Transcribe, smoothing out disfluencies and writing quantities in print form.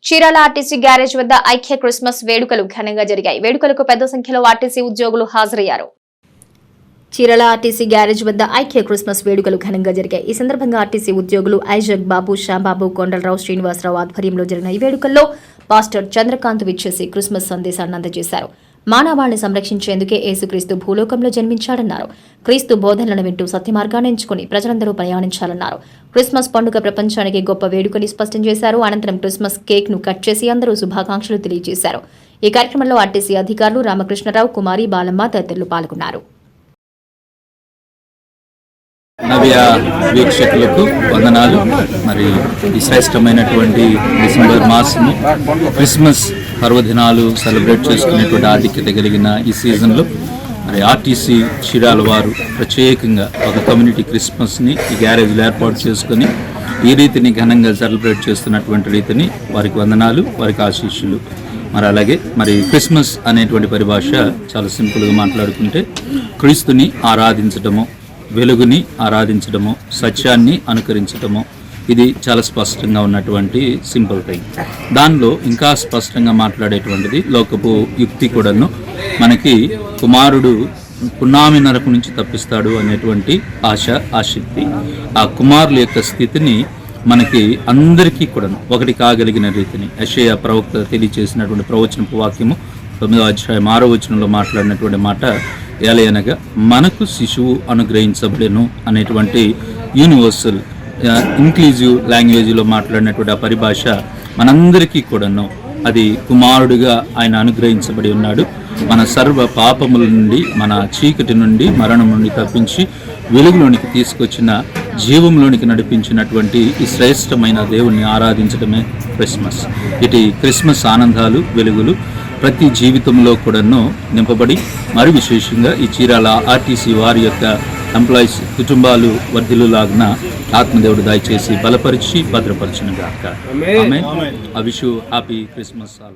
Chirala RTC garage వద్ద ఐక్య Christmas వేడుకలు ఘనంగా జరిగాయి. వేడుకలకు పెద్ద సంఖ్యలో ఆర్టీసీ ఉద్యోగులు హాజరయ్యారు. చీరాల ఆర్టీసీ గ్యారేజ్ వద్ద ఐక్య క్రిస్మస్ వేడుకలు ఘనంగా జరిగాయి. ఈ సందర్భంగా ఆర్టీసీ ఉద్యోగులు ఐజక్ బాబు, శ్యాంబాబు, కొండలరావు, శ్రీనివాసరావు ఆధ్వర్యంలో జరిగిన ఈ వేడుకల్లో పాస్టర్ చంద్రకాంత్ విచ్చేసి క్రిస్మస్ సందేశాన్ని అందజేశారు. మానవాళిని సంరక్షించేందుకే యేసుక్రీస్తు భూలోకంలో జన్మించాడన్నారు. క్రీస్తు బోధనలను వింటూ సత్యమార్గాన్ని ఎంచుకుని ప్రజలందరూ ప్రయాణించాలన్నారు. క్రిస్మస్ పండుగ ప్రపంచానికి గొప్ప వేడుకని స్పష్టం చేశారు. అనంతరం క్రిస్మస్ కేక్ ను కట్ చేసి అందరూ శుభాకాంక్షలు తెలియజేశారు. ఈ కార్యక్రమంలో ఆర్టీసీ అధికారులు రామకృష్ణరావు, కుమారి, బాలమ్మ తదితరులు పాల్గొన్నారు. నవ్య వీక్షకులకు వందనాలు. మరి ఈ శ్రేష్టమైనటువంటి డిసెంబర్ మాసము క్రిస్మస్ పర్వదినాలు సెలబ్రేట్ చేసుకునేటువంటి ఆధిక్యత కలిగిన ఈ సీజన్లో మరి ఆర్టీసీ చీరాల వారు ప్రత్యేకంగా ఒక కమ్యూనిటీ క్రిస్మస్ని ఈ గ్యారేజ్లో ఏర్పాటు చేసుకొని ఈ రీతిని ఘనంగా సెలబ్రేట్ చేస్తున్నటువంటి రీతిని వారికి వందనాలు, వారికి ఆశీస్సులు. మరి అలాగే మరి క్రిస్మస్ అనేటువంటి పరిభాష చాలా సింపుల్గా మాట్లాడుకుంటే క్రీస్తుని ఆరాధించడము, వెలుగుని ఆరాధించడము, సత్యాన్ని అనుకరించడము, ఇది చాలా స్పష్టంగా ఉన్నటువంటి సింపుల్ థింగ్. దానిలో ఇంకా స్పష్టంగా మాట్లాడేటువంటిది లోకపు యుక్తి కూడాను మనకి కుమారుడు పున్నామి నరకం నుంచి తప్పిస్తాడు అనేటువంటి ఆశ, ఆసక్తి. ఆ కుమారుల యొక్క స్థితిని మనకి అందరికీ కూడాను ఒకటి కాగలిగిన రీతిని యెషయా ప్రవక్త తెలియచేసినటువంటి ప్రవచనపు వాక్యము 9వ అధ్యాయం 6వ వచనంలో మాట్లాడినటువంటి మాట ఏలయనగా మనకు శిశువు అనుగ్రహించబడెను అనేటువంటి యూనివర్సల్ ఇంక్లూజివ్ లాంగ్వేజ్లో మాట్లాడినటువంటి ఆ పరిభాష మనందరికీ కూడాను అది కుమారుడిగా ఆయన అనుగ్రహించబడి ఉన్నాడు. మన సర్వ పాపముల నుండి, మన చీకటి నుండి, మరణం నుండి తప్పించి వెలుగులోనికి తీసుకొచ్చిన, జీవంలోనికి నడిపించినటువంటి ఈ శ్రేష్టమైన దేవుణ్ణి ఆరాధించడమే క్రిస్మస్. ఇటు క్రిస్మస్ ఆనందాలు, వెలుగులు ప్రతి జీవితంలో కూడాను నింపబడి మరి విశేషంగా ఈ చీరాల ఆర్టీసీ వారి యొక్క ఎంప్లాయీస్ కుటుంబాలు వర్ధిల్లులాగున ఆత్మదేవుడు దయచేసి బలపరిచి భద్రపరిచిన గాక. ఆమేన్. I wish you happy Christmas all.